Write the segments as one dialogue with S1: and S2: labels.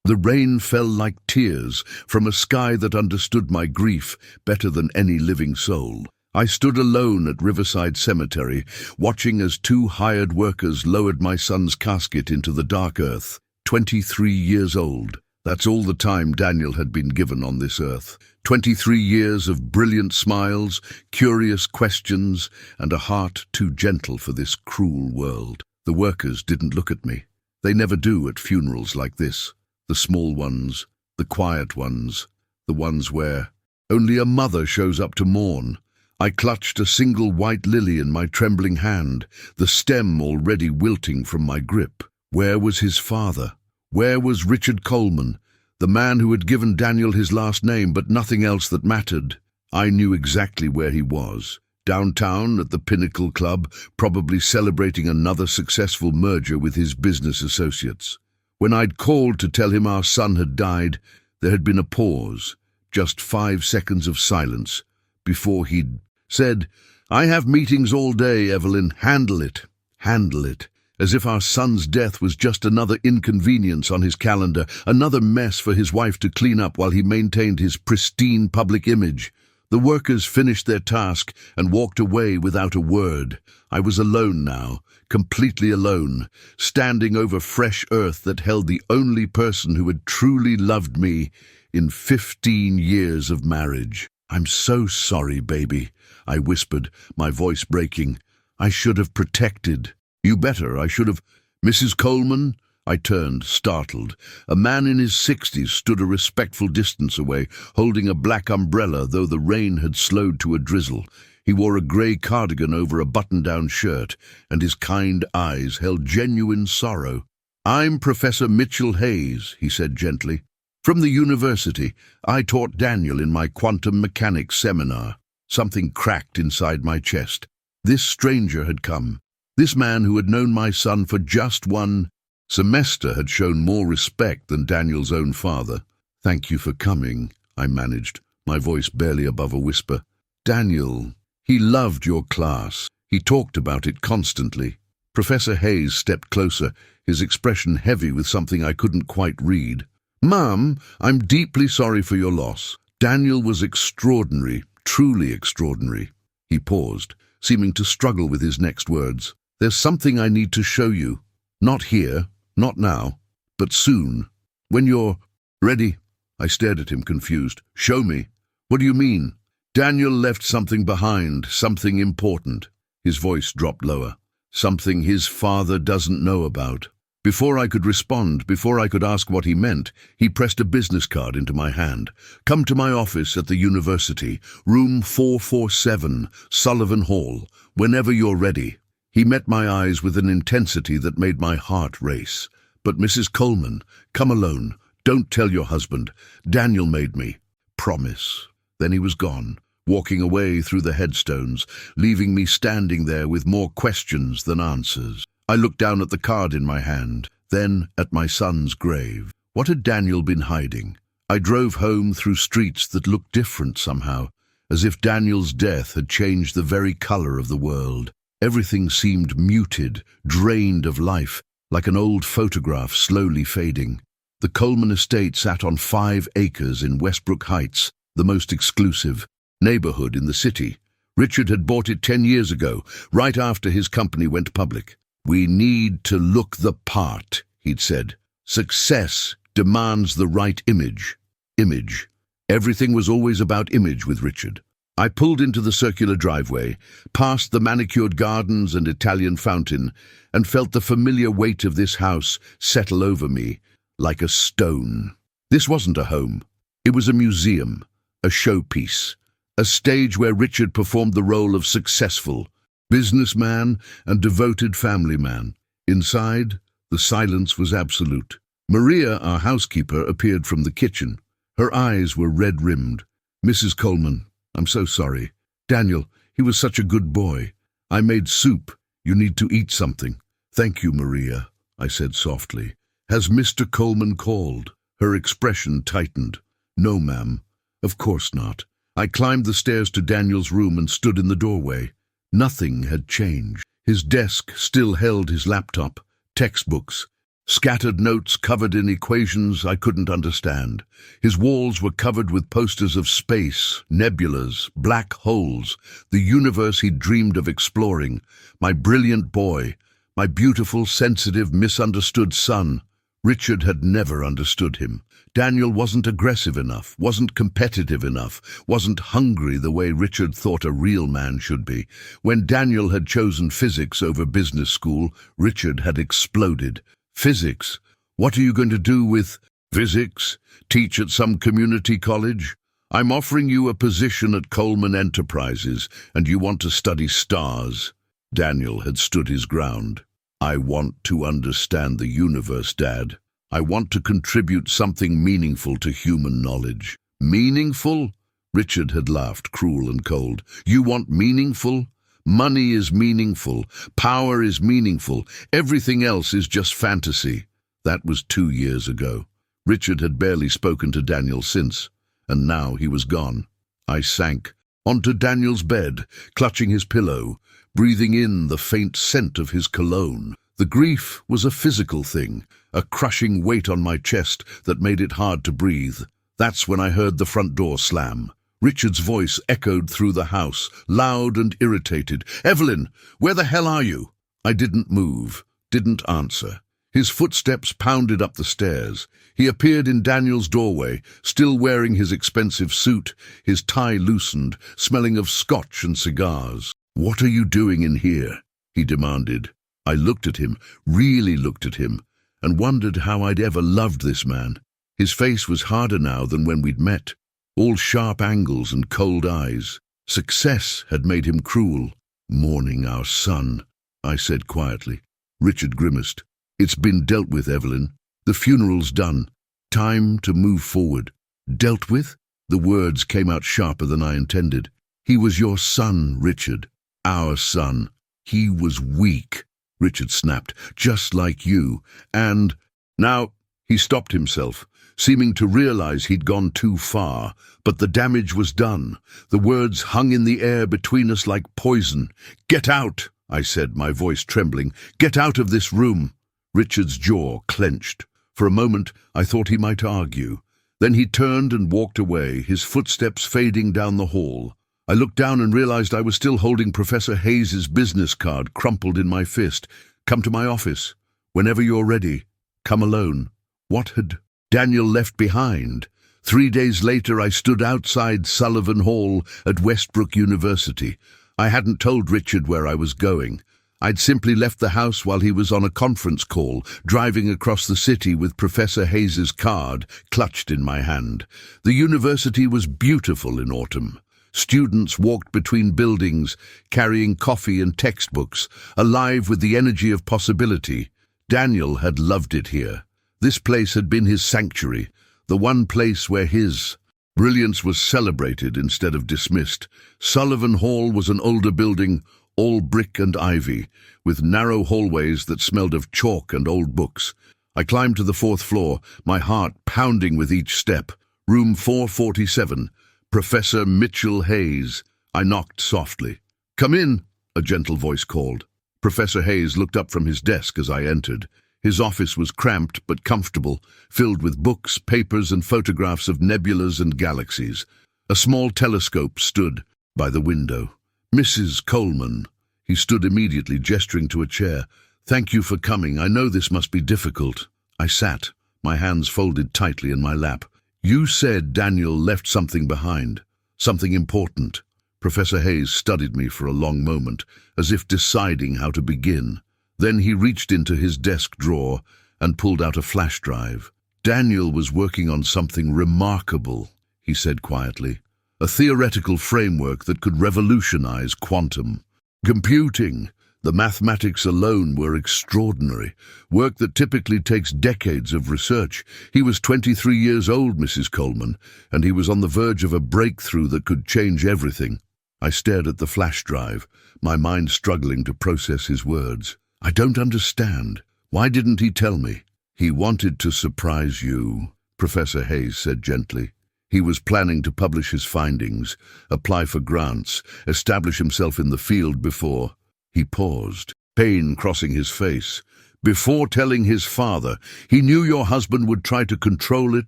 S1: The rain fell like tears from a sky that understood my grief better than any living soul. I stood alone at Riverside Cemetery, watching as 2 hired workers lowered my son's casket into the dark earth. 23 years old. That's all the time Daniel had been given on this earth. 23 years of brilliant smiles, curious questions, and a heart too gentle for this cruel world. The workers didn't look at me. They never do at funerals like this. The small ones, the quiet ones, the ones where only a mother shows up to mourn. I clutched a single white lily in my trembling hand, the stem already wilting from my grip. Where was his father? Where was Richard Coleman, the man who had given Daniel his last name but nothing else that mattered? I knew exactly where he was. Downtown at the Pinnacle Club, probably celebrating another successful merger with his business associates. When I'd called to tell him our son had died, there had been a pause, just 5 seconds of silence, before he'd said, "I have meetings all day, Evelyn. Handle it. Handle it." As if our son's death was just another inconvenience on his calendar, another mess for his wife to clean up while he maintained his pristine public image. The workers finished their task and walked away without a word. I was alone now, completely alone, standing over fresh earth that held the only person who had truly loved me in 15 years of marriage. "I'm so sorry, baby," I whispered, my voice breaking. "I should have protected." "You better, I should have." "Mrs. Coleman?" I turned, startled. A man in his 60s stood a respectful distance away, holding a black umbrella, though the rain had slowed to a drizzle. He wore a grey cardigan over a button-down shirt, and his kind eyes held genuine sorrow. "I'm Professor Mitchell Hayes," he said gently. "From the university. I taught Daniel in my quantum mechanics seminar." Something cracked inside my chest. This stranger had come. This man who had known my son for just 1 semester had shown more respect than Daniel's own father. "Thank you for coming," I managed, my voice barely above a whisper. "Daniel, he loved your class. He talked about it constantly." Professor Hayes stepped closer, his expression heavy with something I couldn't quite read. "Ma'am, I'm deeply sorry for your loss. Daniel was extraordinary, truly extraordinary." He paused, seeming to struggle with his next words. "There's something I need to show you. Not here, not now, but soon. When you're ready." I stared at him, confused. "Show me. What do you mean?" "Daniel left something behind, something important." His voice dropped lower. "Something his father doesn't know about." Before I could respond, before I could ask what he meant, he pressed a business card into my hand. "Come to my office at the university, room 447, Sullivan Hall, whenever you're ready." He met my eyes with an intensity that made my heart race. "But Mrs. Coleman, come alone. Don't tell your husband. Daniel made me. Promise." Then he was gone, walking away through the headstones, leaving me standing there with more questions than answers. I looked down at the card in my hand, then at my son's grave. What had Daniel been hiding? I drove home through streets that looked different somehow, as if Daniel's death had changed the very color of the world. Everything seemed muted, drained of life, like an old photograph slowly fading. The Coleman estate sat on 5 acres in Westbrook Heights, the most exclusive neighborhood in the city. Richard had bought it 10 years ago, right after his company went public. "We need to look the part," he'd said. "Success demands the right image." Image. Everything was always about image with Richard. I pulled into the circular driveway, past the manicured gardens and Italian fountain, and felt the familiar weight of this house settle over me like a stone. This wasn't a home. It was a museum, a showpiece, a stage where Richard performed the role of successful businessman and devoted family man. Inside, the silence was absolute. Maria, our housekeeper, appeared from the kitchen. Her eyes were red-rimmed. "Mrs. Coleman, I'm so sorry. Daniel, he was such a good boy. I made soup. You need to eat something." "Thank you, Maria," I said softly. "Has Mr. Coleman called?" Her expression tightened. "No, ma'am. Of course not." I climbed the stairs to Daniel's room and stood in the doorway. Nothing had changed. His desk still held his laptop, textbooks, Scattered notes covered in equations I couldn't understand. His walls were covered with posters of space, nebulas, black holes, the universe he'd dreamed of exploring. My brilliant boy, my beautiful, sensitive, misunderstood son. Richard had never understood him. Daniel wasn't aggressive enough, wasn't competitive enough, wasn't hungry the way Richard thought a real man should be. When Daniel had chosen physics over business school, Richard had exploded. Physics? What are you going to do with physics? Teach at some community college? I'm offering you a position at Coleman Enterprises, and you want to study stars. Daniel had stood his ground. I want to understand the universe, Dad. I want to contribute something meaningful to human knowledge. Meaningful? Richard had laughed, cruel and cold. You want meaningful? Money is meaningful. Power is meaningful. Everything else is just fantasy. That was 2 years ago. Richard had barely spoken to Daniel since, and now he was gone. I sank onto Daniel's bed, clutching his pillow, breathing in the faint scent of his cologne. The grief was a physical thing, a crushing weight on my chest that made it hard to breathe. That's when I heard the front door slam. Richard's voice echoed through the house, loud and irritated. "Evelyn, where the hell are you?" I didn't move, didn't answer. His footsteps pounded up the stairs. He appeared in Daniel's doorway, still wearing his expensive suit, his tie loosened, smelling of scotch and cigars. "What are you doing in here?" he demanded. I looked at him, really looked at him, and wondered how I'd ever loved this man. His face was harder now than when we'd met, all sharp angles and cold eyes. Success had made him cruel. "Mourning our son," I said quietly. Richard grimaced. "It's been dealt with, Evelyn. The funeral's done. Time to move forward." "Dealt with?" The words came out sharper than I intended. "He was your son, Richard. Our son. He was weak," Richard snapped, "just like you. And now..." He stopped himself, seeming to realize he'd gone too far, but the damage was done. The words hung in the air between us like poison. "Get out," I said, my voice trembling. "Get out of this room." Richard's jaw clenched. For a moment, I thought he might argue. Then he turned and walked away, his footsteps fading down the hall. I looked down and realized I was still holding Professor Hayes's business card crumpled in my fist. "Come to my office. Whenever you're ready. Come alone." What had Daniel left behind? 3 days later, I stood outside Sullivan Hall at Westbrook University. I hadn't told Richard where I was going. I'd simply left the house while he was on a conference call, driving across the city with Professor Hayes's card clutched in my hand. The university was beautiful in autumn. Students walked between buildings, carrying coffee and textbooks, alive with the energy of possibility. Daniel had loved it here. This place had been his sanctuary, the one place where his brilliance was celebrated instead of dismissed. Sullivan Hall was an older building, all brick and ivy, with narrow hallways that smelled of chalk and old books. I climbed to the 4th floor, my heart pounding with each step. Room 447, Professor Mitchell Hayes. I knocked softly. "Come in," a gentle voice called. Professor Hayes looked up from his desk as I entered. His office was cramped but comfortable, filled with books, papers, and photographs of nebulas and galaxies. A small telescope stood by the window. "Mrs. Coleman." He stood immediately, gesturing to a chair. "Thank you for coming. I know this must be difficult." I sat, my hands folded tightly in my lap. "You said Daniel left something behind, something important." Professor Hayes studied me for a long moment, as if deciding how to begin. Then he reached into his desk drawer and pulled out a flash drive. "Daniel was working on something remarkable," he said quietly. "A theoretical framework that could revolutionize quantum computing. The mathematics alone were extraordinary, work that typically takes decades of research. He was 23 years old, Mrs. Coleman, and he was on the verge of a breakthrough that could change everything." I stared at the flash drive, my mind struggling to process his words. "I don't understand. Why didn't he tell me?" "He wanted to surprise you," Professor Hayes said gently. "He was planning to publish his findings, apply for grants, establish himself in the field before..." He paused, pain crossing his face. Before telling his father, he knew your husband would try to control it,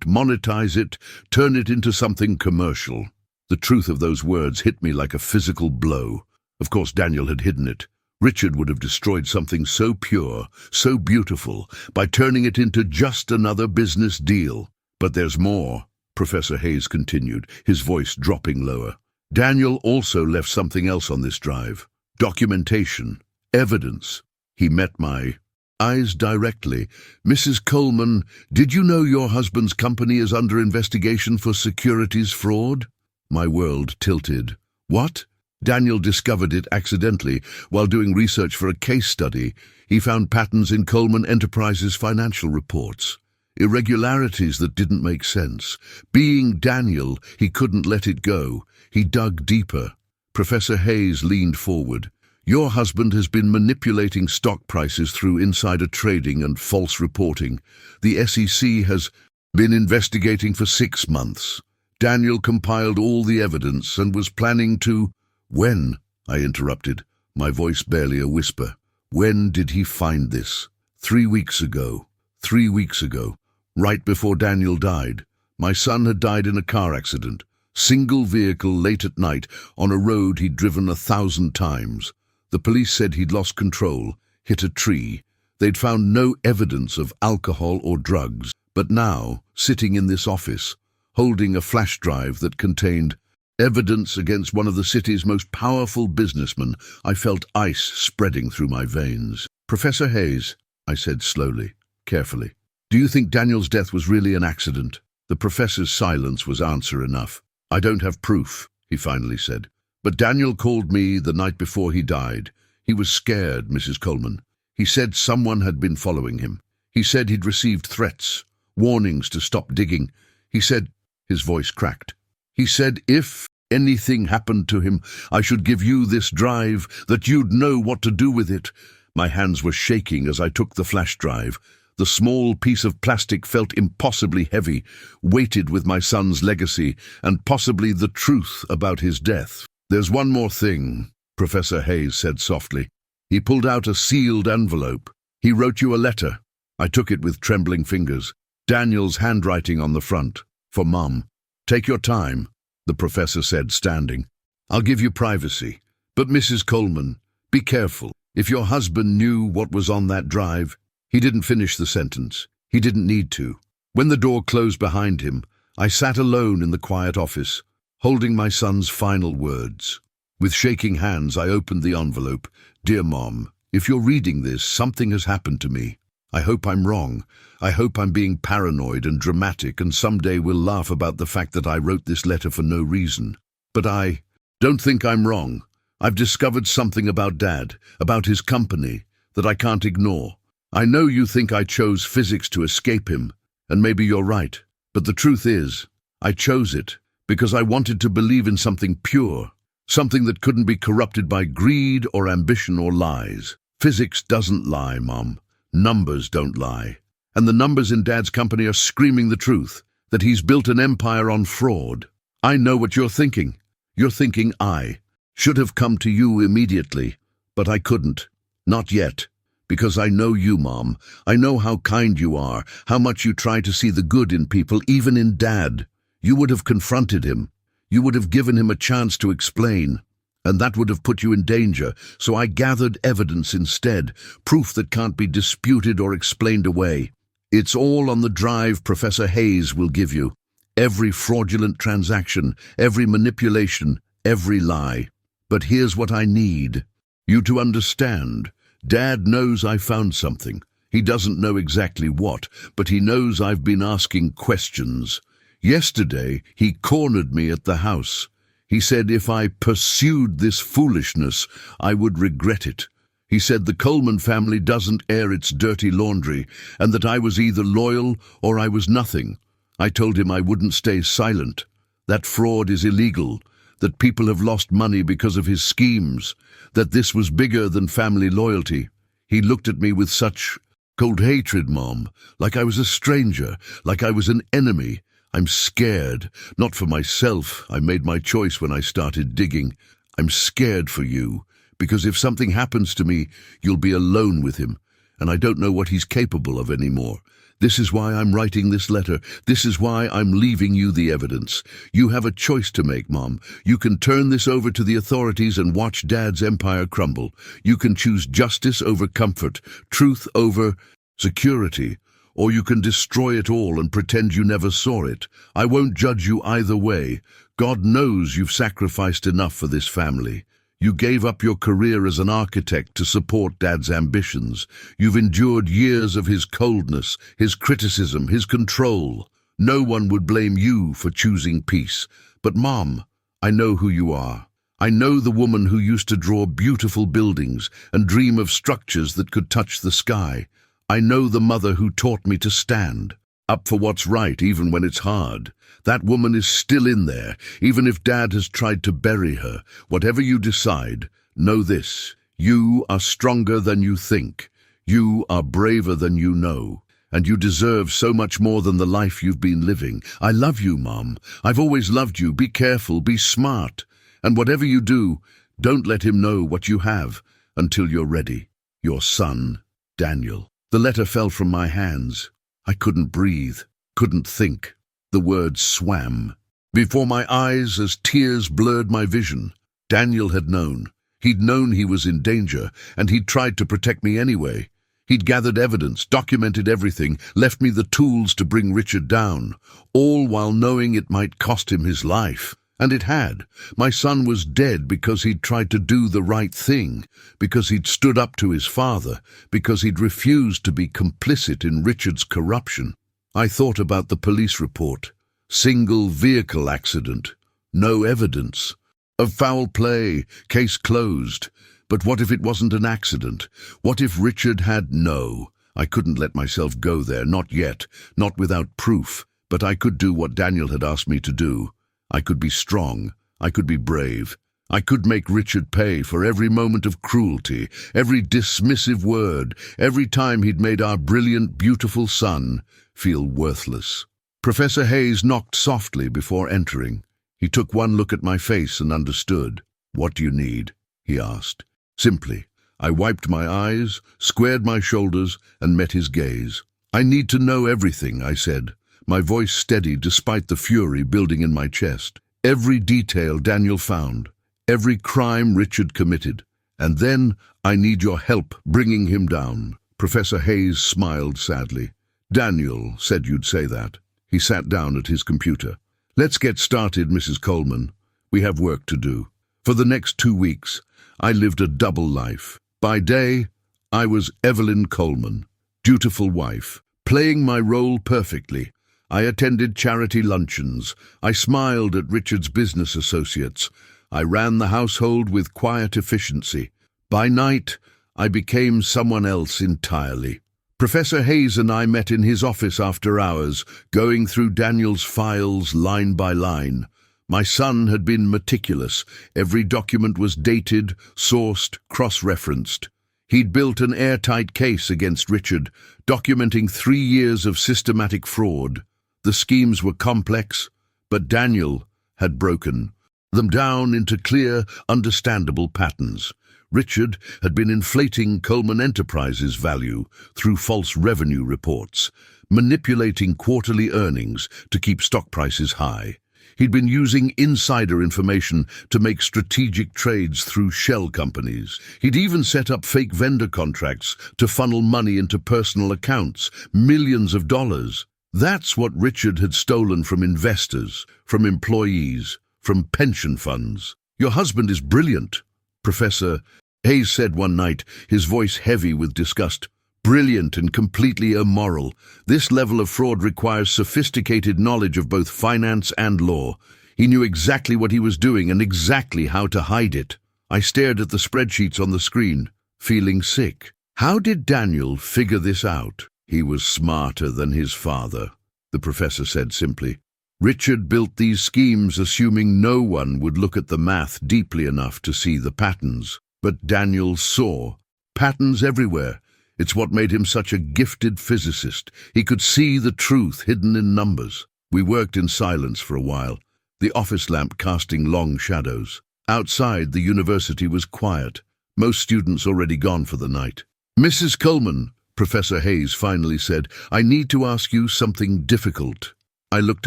S1: monetize it, turn it into something commercial. The truth of those words hit me like a physical blow. Of course, Daniel had hidden it. Richard would have destroyed something so pure, so beautiful, by turning it into just another business deal. But there's more, Professor Hayes continued, his voice dropping lower. Daniel also left something else on this drive. Documentation. Evidence. He met my eyes directly. Mrs. Coleman, did you know your husband's company is under investigation for securities fraud? My world tilted. What? Daniel discovered it accidentally while doing research for a case study. He found patterns in Coleman Enterprises' financial reports. Irregularities that didn't make sense. Being Daniel, he couldn't let it go. He dug deeper. Professor Hayes leaned forward. Your husband has been manipulating stock prices through insider trading and false reporting. The SEC has been investigating for 6 months. Daniel compiled all the evidence and was planning to... When? I interrupted, my voice barely a whisper. When did he find this? 3 weeks ago. 3 weeks ago. Right before Daniel died. My son had died in a car accident. Single vehicle late at night on a road he'd driven 1,000 times. The police said he'd lost control, hit a tree. They'd found no evidence of alcohol or drugs. But now, sitting in this office, holding a flash drive that contained evidence against one of the city's most powerful businessmen, I felt ice spreading through my veins. Professor Hayes, I said slowly, carefully, do you think Daniel's death was really an accident? The professor's silence was answer enough. I don't have proof, he finally said. But Daniel called me the night before he died. He was scared, Mrs. Coleman. He said someone had been following him. He said he'd received threats, warnings to stop digging. He said, his voice cracked. He said if anything happened to him, I should give you this drive, that you'd know what to do with it. My hands were shaking as I took the flash drive. The small piece of plastic felt impossibly heavy, weighted with my son's legacy and possibly the truth about his death. There's one more thing, Professor Hayes said softly. He pulled out a sealed envelope. He wrote you a letter. I took it with trembling fingers. Daniel's handwriting on the front. For Mum. Take your time, the professor said, standing. I'll give you privacy. But Mrs. Coleman, be careful. If your husband knew what was on that drive... He didn't finish the sentence. He didn't need to. When the door closed behind him, I sat alone in the quiet office, holding my son's final words. With shaking hands, I opened the envelope. Dear Mom, if you're reading this, something has happened to me. I hope I'm wrong. I hope I'm being paranoid and dramatic, and someday we'll laugh about the fact that I wrote this letter for no reason. But I don't think I'm wrong. I've discovered something about Dad, about his company, that I can't ignore. I know you think I chose physics to escape him, and maybe you're right. But the truth is, I chose it because I wanted to believe in something pure, something that couldn't be corrupted by greed or ambition or lies. Physics doesn't lie, Mom. Numbers don't lie. And the numbers in Dad's company are screaming the truth, that he's built an empire on fraud. I know what you're thinking. You're thinking I should have come to you immediately, but I couldn't. Not yet. Because I know you, Mom. I know how kind you are, how much you try to see the good in people, even in Dad. You would have confronted him. You would have given him a chance to explain. And that would have put you in danger, so I gathered evidence instead, proof that can't be disputed or explained away. It's all on the drive Professor Hayes will give you. Every fraudulent transaction, every manipulation, every lie. But here's what I need. You to understand. Dad knows I found something. He doesn't know exactly what, but he knows I've been asking questions. Yesterday, he cornered me at the house. He said if I pursued this foolishness, I would regret it. He said the Coleman family doesn't air its dirty laundry, and that I was either loyal or I was nothing. I told him I wouldn't stay silent. That fraud is illegal, that people have lost money because of his schemes, that this was bigger than family loyalty. He looked at me with such cold hatred, Mom, like I was a stranger, like I was an enemy. I'm scared, not for myself. I made my choice when I started digging. I'm scared for you, because if something happens to me, you'll be alone with him. and I don't know what he's capable of anymore. This is why I'm writing this letter. This is why I'm leaving you the evidence. You have a choice to make, Mom. You can turn this over to the authorities and watch Dad's empire crumble. You can choose justice over comfort, truth over security, or you can destroy it all and pretend you never saw it. I won't judge you either way. God knows you've sacrificed enough for this family. You gave up your career as an architect to support Dad's ambitions. You've endured years of his coldness, his criticism, his control. No one would blame you for choosing peace. But Mom, I know who you are. I know the woman who used to draw beautiful buildings and dream of structures that could touch the sky. I know the mother who taught me to stand up for what's right even when it's hard. That woman is still in there, even if Dad has tried to bury her. Whatever you decide, know this: you are stronger than you think. You are braver than you know. And you deserve so much more than the life you've been living. I love you, Mom. I've always loved you. Be careful, be smart. And whatever you do, don't let him know what you have until you're ready. Your son, Daniel. The letter fell from my hands. I couldn't breathe, couldn't think. The words swam before my eyes as tears blurred my vision. Daniel had known. He'd known he was in danger, and he'd tried to protect me anyway. He'd gathered evidence, documented everything, left me the tools to bring Richard down, all while knowing it might cost him his life. And it had. My son was dead because he'd tried to do the right thing, because he'd stood up to his father, because he'd refused to be complicit in Richard's corruption. I thought about the police report. Single vehicle accident. No evidence. Of foul play. Case closed. But what if it wasn't an accident? What if Richard had... No. I couldn't let myself go there, not yet, not without proof. But I could do what Daniel had asked me to do. I could be strong. I could be brave. I could make Richard pay for every moment of cruelty, every dismissive word, every time he'd made our brilliant, beautiful son feel worthless. Professor Hayes knocked softly before entering. He took one look at my face and understood. "What do you need?" he asked. Simply. I wiped my eyes, squared my shoulders, and met his gaze. "I need to know everything," I said, my voice steady despite the fury building in my chest. "Every detail Daniel found, every crime Richard committed. And then I need your help bringing him down." Professor Hayes smiled sadly. "Daniel said you'd say that." He sat down at his computer. "Let's get started, Mrs. Coleman. We have work to do." For the next 2 weeks, I lived a double life. By day, I was Evelyn Coleman, dutiful wife, playing my role perfectly. I attended charity luncheons. I smiled at Richard's business associates. I ran the household with quiet efficiency. By night, I became someone else entirely. Professor Hayes and I met in his office after hours, going through Daniel's files line by line. My son had been meticulous. Every document was dated, sourced, cross-referenced. He'd built an airtight case against Richard, documenting 3 years of systematic fraud. The schemes were complex, but Daniel had broken them down into clear, understandable patterns. Richard had been inflating Coleman Enterprises' value through false revenue reports, manipulating quarterly earnings to keep stock prices high. He'd been using insider information to make strategic trades through shell companies. He'd even set up fake vendor contracts to funnel money into personal accounts, millions of dollars. That's what Richard had stolen from investors, from employees, from pension funds. "Your husband is brilliant," Professor Hayes said one night, his voice heavy with disgust. "Brilliant and completely immoral. This level of fraud requires sophisticated knowledge of both finance and law. He knew exactly what he was doing and exactly how to hide it." I stared at the spreadsheets on the screen, feeling sick. How did Daniel figure this out? "He was smarter than his father," the professor said simply. "Richard built these schemes assuming no one would look at the math deeply enough to see the patterns. But Daniel saw patterns everywhere. It's what made him such a gifted physicist. He could see the truth hidden in numbers." We worked in silence for a while, the office lamp casting long shadows. Outside, the university was quiet, most students already gone for the night. "Mrs. Coleman," Professor Hayes finally said, "I need to ask you something difficult." I looked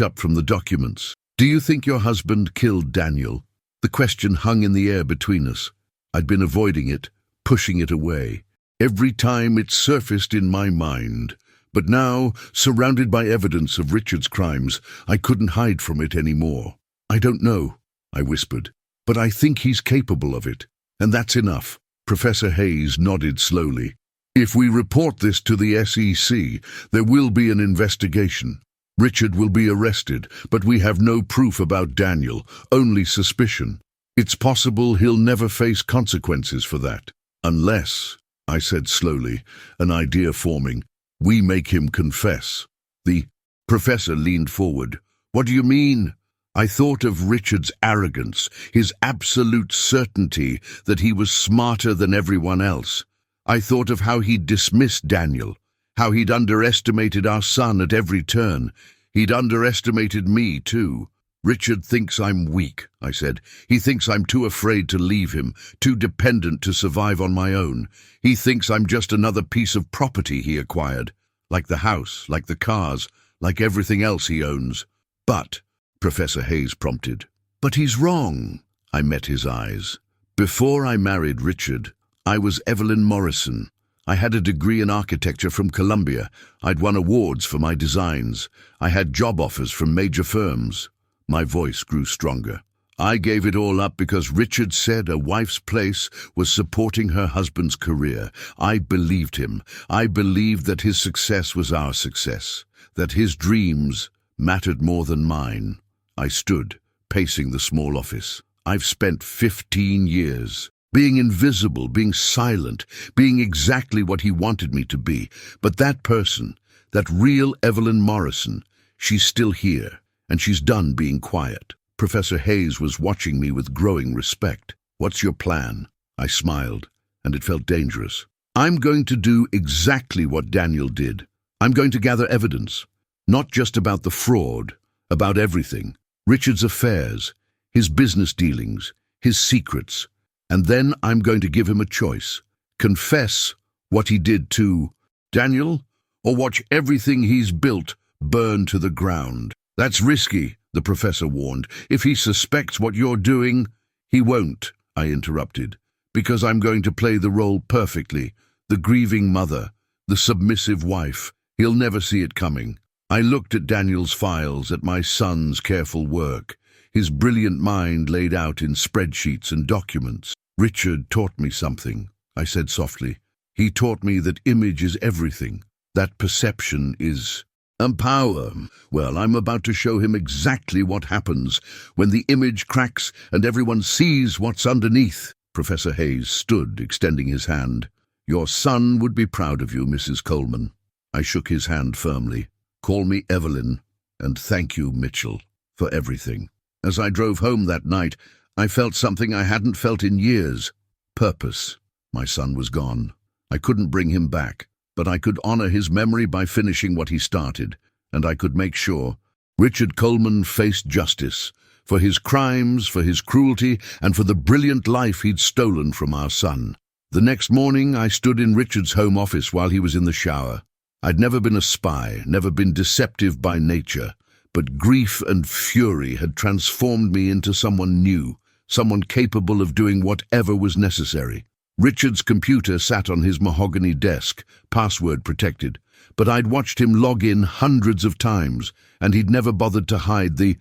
S1: up from the documents. "Do you think your husband killed Daniel?" The question hung in the air between us. I'd been avoiding it, pushing it away. Every time it surfaced in my mind. But now, surrounded by evidence of Richard's crimes, I couldn't hide from it anymore. "I don't know," I whispered, "but I think he's capable of it. And that's enough." Professor Hayes nodded slowly. "If we report this to the SEC, there will be an investigation. Richard will be arrested, but we have no proof about Daniel, only suspicion. It's possible he'll never face consequences for that. Unless," I said slowly, an idea forming, "we make him confess." The professor leaned forward. "What do you mean?" I thought of Richard's arrogance, his absolute certainty that he was smarter than everyone else. I thought of how he'd dismissed Daniel, how he'd underestimated our son at every turn. He'd underestimated me, too. "Richard thinks I'm weak," I said. "He thinks I'm too afraid to leave him, too dependent to survive on my own. He thinks I'm just another piece of property he acquired, like the house, like the cars, like everything else he owns." "But," Professor Hayes prompted. "But he's wrong." I met his eyes. "Before I married Richard, I was Evelyn Morrison. I had a degree in architecture from Columbia. I'd won awards for my designs. I had job offers from major firms." My voice grew stronger. "I gave it all up because Richard said a wife's place was supporting her husband's career. I believed him. I believed that his success was our success, that his dreams mattered more than mine." I stood, pacing the small office. "I've spent 15 years being invisible, being silent, being exactly what he wanted me to be. But that person, that real Evelyn Morrison, she's still here, and she's done being quiet." Professor Hayes was watching me with growing respect. "What's your plan?" I smiled, and it felt dangerous. "I'm going to do exactly what Daniel did. I'm going to gather evidence, not just about the fraud, about everything. Richard's affairs, his business dealings, his secrets. And then I'm going to give him a choice. Confess what he did to Daniel, or watch everything he's built burn to the ground." "That's risky," the professor warned. "If he suspects what you're doing—" "He won't," I interrupted, "because I'm going to play the role perfectly. The grieving mother, the submissive wife. He'll never see it coming." I looked at Daniel's files, at my son's careful work, his brilliant mind laid out in spreadsheets and documents. "Richard taught me something," I said softly. "He taught me that image is everything, that perception is power. Well, I'm about to show him exactly what happens when the image cracks and everyone sees what's underneath." Professor Hayes stood, extending his hand. "Your son would be proud of you, Mrs. Coleman." I shook his hand firmly. "Call me Evelyn, and thank you, Mitchell, for everything." As I drove home that night, I felt something I hadn't felt in years. Purpose. My son was gone. I couldn't bring him back, but I could honor his memory by finishing what he started, and I could make sure Richard Coleman faced justice for his crimes, for his cruelty, and for the brilliant life he'd stolen from our son. The next morning, I stood in Richard's home office while he was in the shower. I'd never been a spy, never been deceptive by nature, but grief and fury had transformed me into someone new, someone capable of doing whatever was necessary. Richard's computer sat on his mahogany desk, password protected, but I'd watched him log in hundreds of times, and he'd never bothered to hide the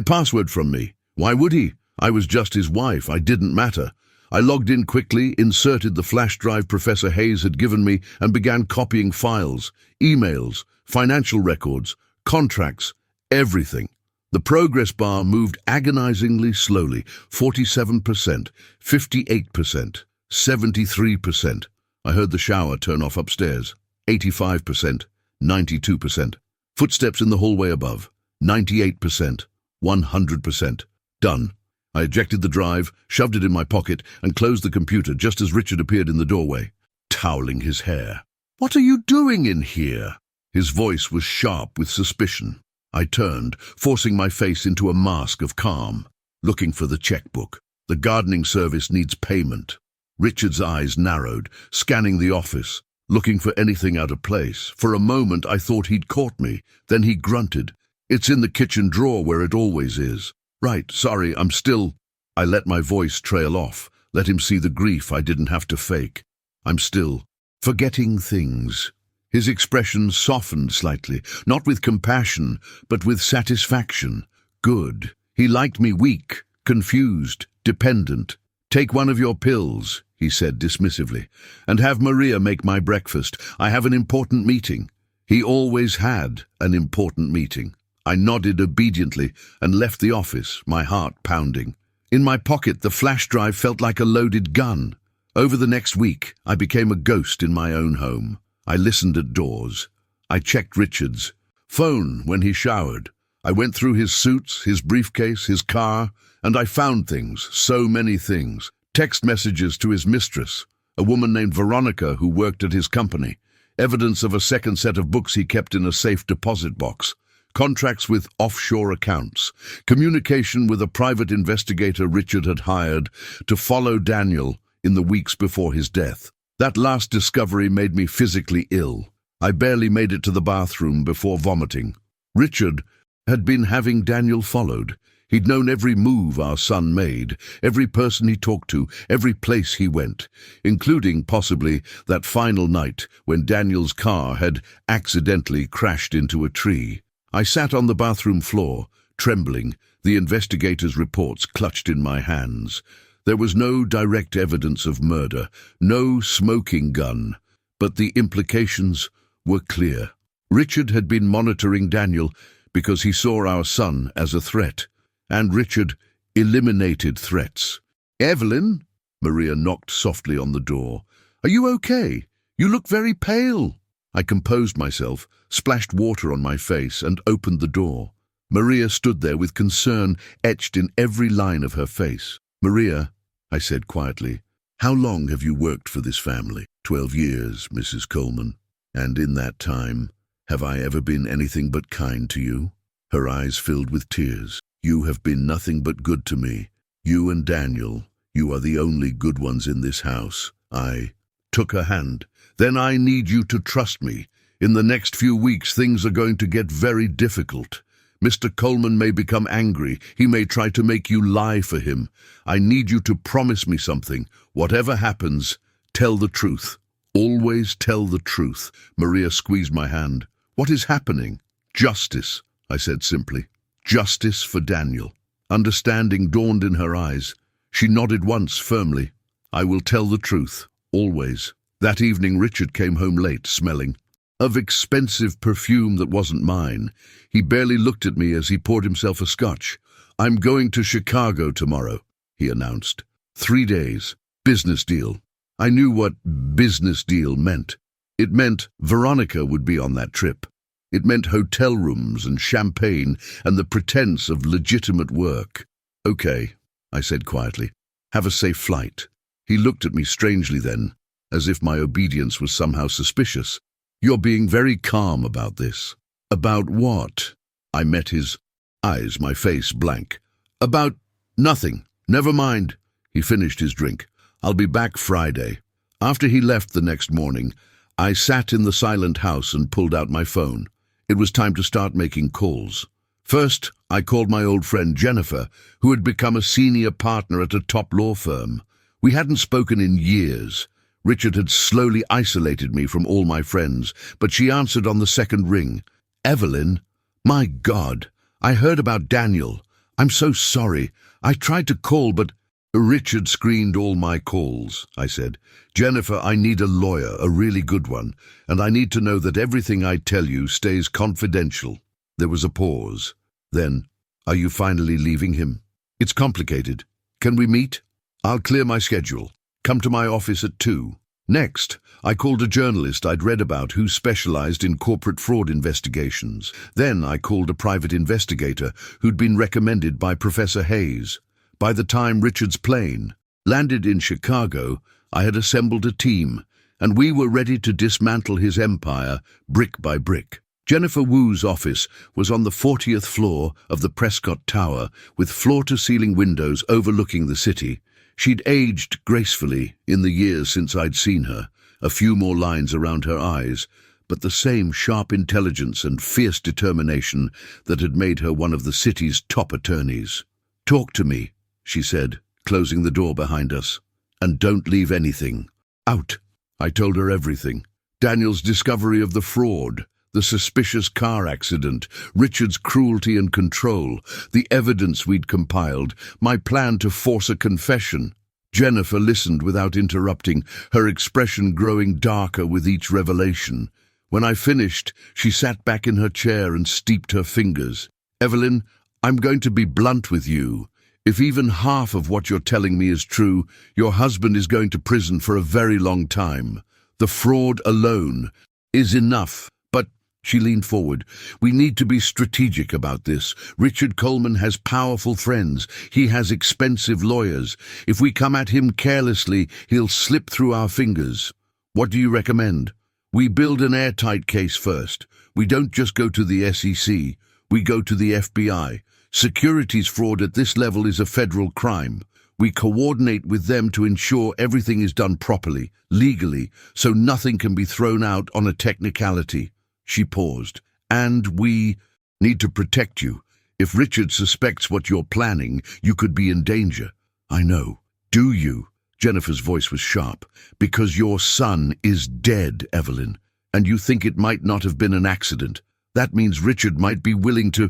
S1: password from me. Why would he? I was just his wife. I didn't matter. I logged in quickly, inserted the flash drive Professor Hayes had given me, and began copying files, emails, financial records, contracts, everything. The progress bar moved agonizingly slowly, 47%, 58%, 73%. I heard the shower turn off upstairs, 85%, 92%. Footsteps in the hallway above, 98%, 100%. Done. I ejected the drive, shoved it in my pocket, and closed the computer just as Richard appeared in the doorway, toweling his hair. "What are you doing in here?" His voice was sharp with suspicion. I turned, forcing my face into a mask of calm, looking for the checkbook. "The gardening service needs payment." Richard's eyes narrowed, scanning the office. looking for anything out of place. For a moment I thought he'd caught me. Then he grunted. "It's in the kitchen drawer where it always is." "Right, sorry, I'm still—" I let my voice trail off, let him see the grief I didn't have to fake. "I'm still forgetting things." His expression softened slightly, not with compassion, but with satisfaction. Good. He liked me weak, confused, dependent. "Take one of your pills," he said dismissively, "and have Maria make my breakfast. I have an important meeting." He always had an important meeting. I nodded obediently and left the office, my heart pounding. In my pocket, the flash drive felt like a loaded gun. Over the next week, I became a ghost in my own home. I listened at doors. I checked Richard's phone when he showered. I went through his suits, his briefcase, his car, and I found things, so many things. Text messages to his mistress, a woman named Veronica who worked at his company, evidence of a second set of books he kept in a safe deposit box, contracts with offshore accounts, communication with a private investigator Richard had hired to follow Daniel in the weeks before his death. That last discovery made me physically ill. I barely made it to the bathroom before vomiting. Richard had been having Daniel followed. He'd known every move our son made, every person he talked to, every place he went, including possibly that final night when Daniel's car had accidentally crashed into a tree. I sat on the bathroom floor, trembling, the investigator's reports clutched in my hands. There was no direct evidence of murder, no smoking gun, but the implications were clear. Richard had been monitoring Daniel because he saw our son as a threat, and Richard eliminated threats. "Evelyn?" Maria knocked softly on the door. "Are you okay? You look very pale." I composed myself, splashed water on my face, and opened the door. Maria stood there with concern etched in every line of her face. "Maria," I said quietly, "how long have you worked for this family?" 12 years, Mrs. Coleman. "And in that time, have I ever been anything but kind to you?" Her eyes filled with tears. "You have been nothing but good to me. You and Daniel, you are the only good ones in this house." I took her hand. "Then I need you to trust me. In the next few weeks, things are going to get very difficult. Mr. Coleman may become angry. He may try to make you lie for him. I need you to promise me something. Whatever happens, tell the truth. Always tell the truth." Maria squeezed my hand. "What is happening?" "Justice," I said simply. "Justice for Daniel." Understanding dawned in her eyes. She nodded once firmly. "I will tell the truth, always." That evening Richard came home late, smelling of expensive perfume that wasn't mine. He barely looked at me as he poured himself a scotch. "I'm going to Chicago tomorrow," he announced. 3 days. Business deal. I knew what business deal meant. It meant Veronica would be on that trip. It meant hotel rooms and champagne and the pretense of legitimate work. "Okay," I said quietly. "Have a safe flight." He looked at me strangely then, as if my obedience was somehow suspicious. "You're being very calm about this." "About what?" I met his eyes, my face blank. "About nothing. Never mind." He finished his drink. "I'll be back Friday." After he left the next morning, I sat in the silent house and pulled out my phone. It was time to start making calls. First, I called my old friend Jennifer, who had become a senior partner at a top law firm. We hadn't spoken in years. Richard had slowly isolated me from all my friends, but she answered on the second ring. "Evelyn? My God, I heard about Daniel. I'm so sorry. I tried to call, but—" "Richard screened all my calls," I said. "Jennifer, I need a lawyer, a really good one, and I need to know that everything I tell you stays confidential." There was a pause. Then, "Are you finally leaving him?" "It's complicated. Can we meet?" "I'll clear my schedule. Come to my office at 2. Next, I called a journalist I'd read about who specialized in corporate fraud investigations. Then I called a private investigator who'd been recommended by Professor Hayes. By the time Richard's plane landed in Chicago, I had assembled a team, and we were ready to dismantle his empire brick by brick. Jennifer Wu's office was on the 40th floor of the Prescott Tower, with floor-to-ceiling windows overlooking the city. She'd aged gracefully in the years since I'd seen her, a few more lines around her eyes, but the same sharp intelligence and fierce determination that had made her one of the city's top attorneys. "Talk to me," she said, closing the door behind us. "And don't leave anything out." I told her everything. Daniel's discovery of the fraud, the suspicious car accident, Richard's cruelty and control, the evidence we'd compiled, my plan to force a confession. Jennifer listened without interrupting, her expression growing darker with each revelation. When I finished, she sat back in her chair and steeped her fingers. "Evelyn, I'm going to be blunt with you. If even half of what you're telling me is true, your husband is going to prison for a very long time. The fraud alone is enough." "But," she leaned forward, "we need to be strategic about this. Richard Coleman has powerful friends. He has expensive lawyers. If we come at him carelessly, he'll slip through our fingers. What do you recommend? We build an airtight case first. We don't just go to the SEC. We go to the FBI. Securities fraud at this level is a federal crime. We coordinate with them to ensure everything is done properly, legally, so nothing can be thrown out on a technicality." She paused. "And we need to protect you. If Richard suspects what you're planning, you could be in danger." "I know." "Do you?" Jennifer's voice was sharp. "Because your son is dead, Evelyn, and you think it might not have been an accident. That means Richard might be willing to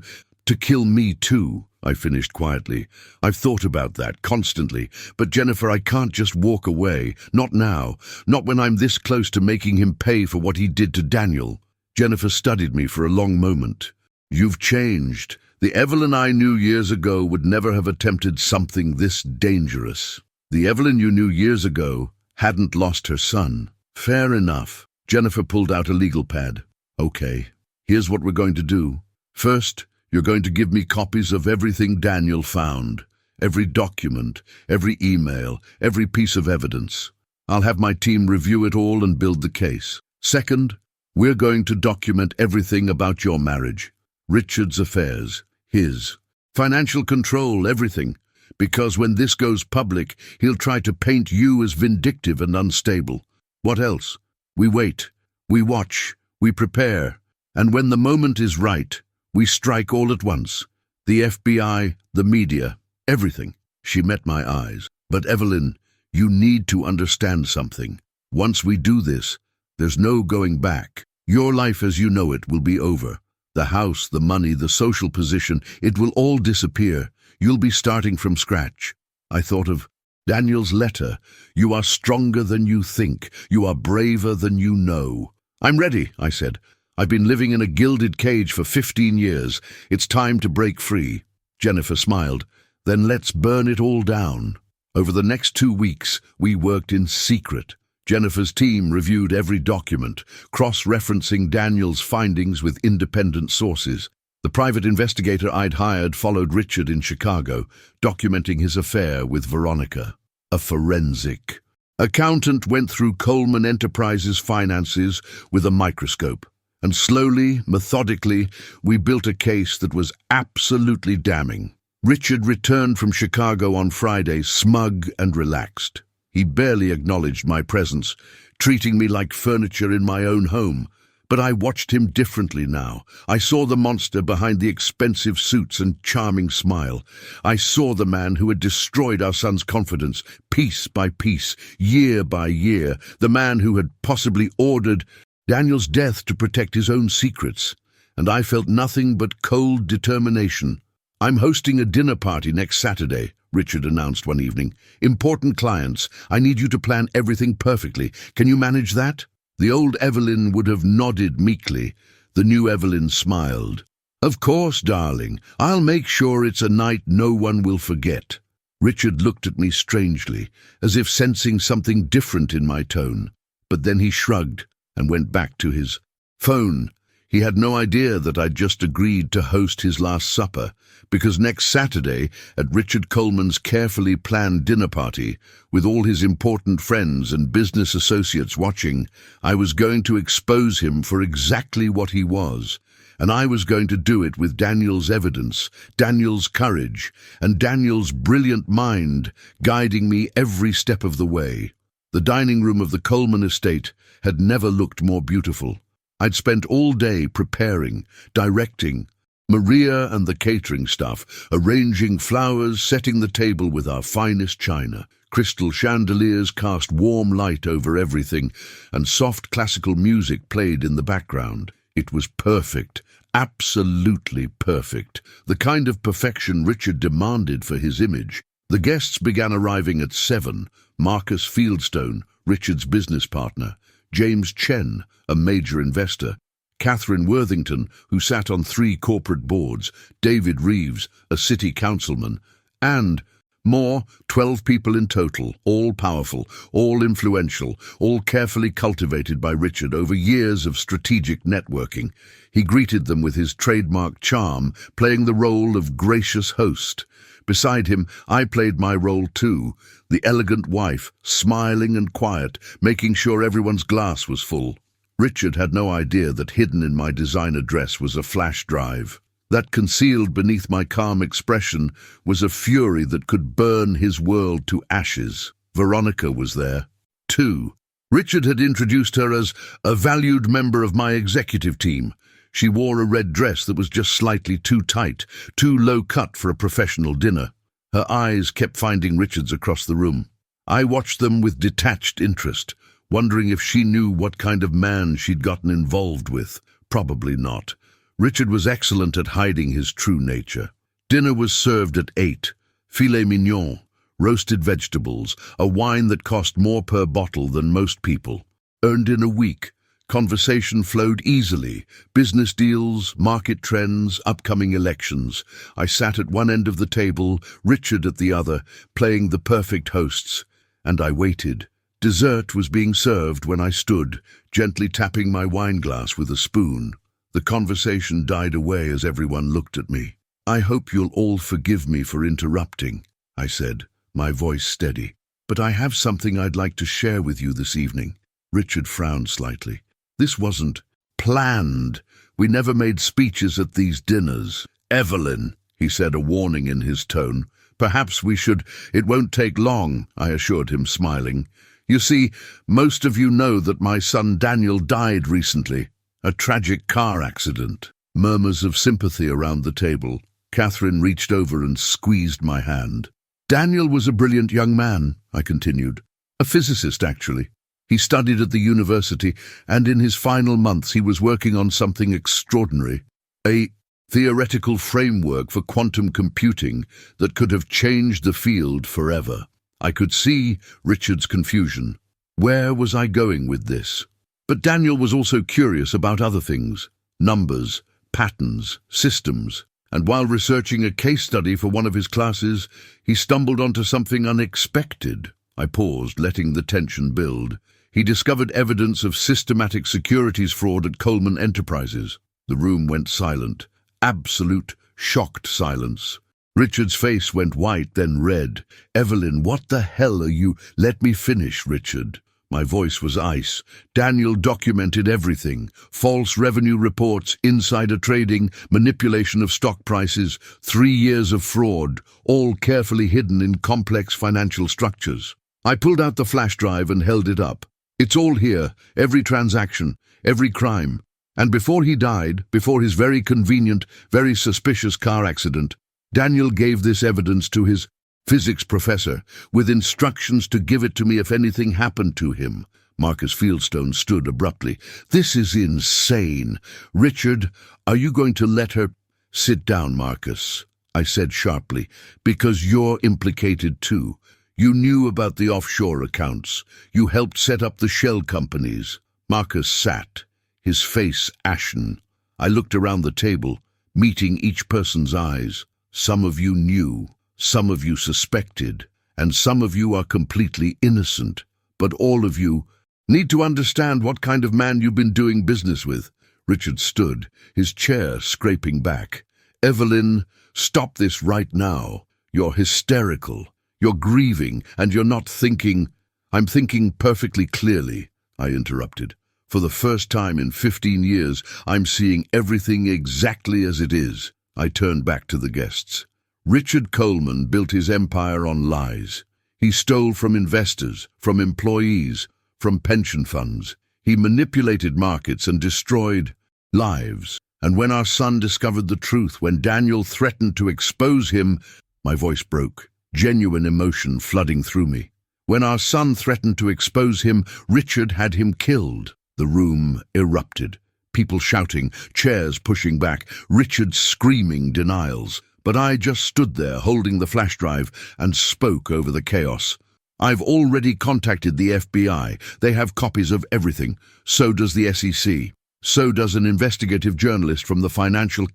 S1: kill me too," I finished quietly. "I've thought about that constantly, but Jennifer, I can't just walk away. Not now. Not when I'm this close to making him pay for what he did to Daniel." Jennifer studied me for a long moment. "You've changed. The Evelyn I knew years ago would never have attempted something this dangerous. The Evelyn you knew years ago hadn't lost her son." "Fair enough." Jennifer pulled out a legal pad. "Okay, here's what we're going to do. First, you're going to give me copies of everything Daniel found. Every document, every email, every piece of evidence. I'll have my team review it all and build the case. Second, we're going to document everything about your marriage. Richard's affairs, his. Financial control, everything. Because when this goes public, he'll try to paint you as vindictive and unstable. What else? We wait. We watch. We prepare. And when the moment is right, we strike all at once. The FBI, the media, everything." She met my eyes. "But Evelyn, you need to understand something. Once we do this, there's no going back. Your life as you know it will be over. The house, the money, the social position, it will all disappear. You'll be starting from scratch." I thought of Daniel's letter. "You are stronger than you think. You are braver than you know." "I'm ready," I said. "I've been living in a gilded cage for 15 years. It's time to break free." Jennifer smiled. "Then let's burn it all down." Over the next 2 weeks, we worked in secret. Jennifer's team reviewed every document, cross-referencing Daniel's findings with independent sources. The private investigator I'd hired followed Richard in Chicago, documenting his affair with Veronica. A forensic accountant went through Coleman Enterprises' finances with a microscope. And slowly, methodically, we built a case that was absolutely damning. Richard returned from Chicago on Friday, smug and relaxed. He barely acknowledged my presence, treating me like furniture in my own home. But I watched him differently now. I saw the monster behind the expensive suits and charming smile. I saw the man who had destroyed our son's confidence, piece by piece, year by year, the man who had possibly ordered Daniel's death to protect his own secrets. And I felt nothing but cold determination. "I'm hosting a dinner party next Saturday," Richard announced one evening. "Important clients. I need you to plan everything perfectly. Can you manage that?" The old Evelyn would have nodded meekly. The new Evelyn smiled. "Of course, darling. I'll make sure it's a night no one will forget." Richard looked at me strangely, as if sensing something different in my tone. But then he shrugged and went back to his phone. He had no idea that I'd just agreed to host his last supper, because next Saturday, at Richard Coleman's carefully planned dinner party, with all his important friends and business associates watching, I was going to expose him for exactly what he was. And I was going to do it with Daniel's evidence, Daniel's courage, and Daniel's brilliant mind guiding me every step of the way. The dining room of the Coleman estate had never looked more beautiful. I'd spent all day preparing, directing, Maria and the catering staff, arranging flowers, setting the table with our finest china. Crystal chandeliers cast warm light over everything, and soft classical music played in the background. It was perfect, absolutely perfect, the kind of perfection Richard demanded for his image. The guests began arriving at 7. Marcus Fieldstone, Richard's business partner, James Chen, a major investor, Catherine Worthington, who sat on 3 corporate boards, David Reeves, a city councilman, and more, 12 people in total, all powerful, all influential, all carefully cultivated by Richard over years of strategic networking. He greeted them with his trademark charm, playing the role of gracious host. Beside him, I played my role too, the elegant wife, smiling and quiet, making sure everyone's glass was full. Richard had no idea that hidden in my designer dress was a flash drive. That concealed beneath my calm expression was a fury that could burn his world to ashes. Veronica was there, too. Richard had introduced her as a valued member of my executive team. She wore a red dress that was just slightly too tight, too low-cut for a professional dinner. Her eyes kept finding Richard's across the room. I watched them with detached interest, wondering if she knew what kind of man she'd gotten involved with. Probably not. Richard was excellent at hiding his true nature. Dinner was served at 8. Filet mignon, roasted vegetables, a wine that cost more per bottle than most people. Earned in a week. Conversation flowed easily. Business deals, market trends, upcoming elections. I sat at one end of the table, Richard at the other, playing the perfect hosts. And I waited. Dessert was being served when I stood, gently tapping my wine glass with a spoon. The conversation died away as everyone looked at me. "I hope you'll all forgive me for interrupting," I said, my voice steady. "But I have something I'd like to share with you this evening." Richard frowned slightly. "This wasn't planned. We never made speeches at these dinners." "Evelyn," he said, a warning in his tone. "Perhaps we should—" "It won't take long," I assured him, smiling. "You see, most of you know that my son Daniel died recently. A tragic car accident." Murmurs of sympathy around the table. Catherine reached over and squeezed my hand. "Daniel was a brilliant young man," I continued. "A physicist, actually. He studied at the university, and in his final months he was working on something extraordinary. A theoretical framework for quantum computing that could have changed the field forever." I could see Richard's confusion. Where was I going with this? But Daniel was also curious about other things. Numbers, patterns, systems. And while researching a case study for one of his classes, he stumbled onto something unexpected. I paused, letting the tension build. He discovered evidence of systematic securities fraud at Coleman Enterprises. The room went silent. Absolute, shocked silence. Richard's face went white, then red. "Evelyn, what the hell are you—" "Let me finish, Richard." My voice was ice. "Daniel documented everything. False revenue reports, insider trading, manipulation of stock prices, 3 years of fraud, all carefully hidden in complex financial structures." I pulled out the flash drive and held it up. "It's all here, every transaction, every crime. And before he died, before his very convenient, very suspicious car accident, Daniel gave this evidence to his physics professor, with instructions to give it to me if anything happened to him." Marcus Fieldstone stood abruptly. "This is insane. Richard, are you going to let her—" "Sit down, Marcus," I said sharply, "because you're implicated too. You knew about the offshore accounts. You helped set up the shell companies." Marcus sat, his face ashen. I looked around the table, meeting each person's eyes. "Some of you knew. Some of you suspected, and some of you are completely innocent. But all of you need to understand what kind of man you've been doing business with." Richard stood, his chair scraping back. "Evelyn, stop this right now. You're hysterical. You're grieving, and you're not thinking—" "I'm thinking perfectly clearly," I interrupted. "For the first time in 15 years, I'm seeing everything exactly as it is." I turned back to the guests. Richard Coleman built his empire on lies. He stole from investors, from employees, from pension funds. He manipulated markets and destroyed lives. And when our son discovered the truth, when Daniel threatened to expose him, my voice broke, genuine emotion flooding through me. When our son threatened to expose him, Richard had him killed. The room erupted. People shouting, chairs pushing back, Richard screaming denials. But I just stood there holding the flash drive and spoke over the chaos. I've already contacted the FBI. They have copies of everything. So does the SEC. So does an investigative journalist from the Financial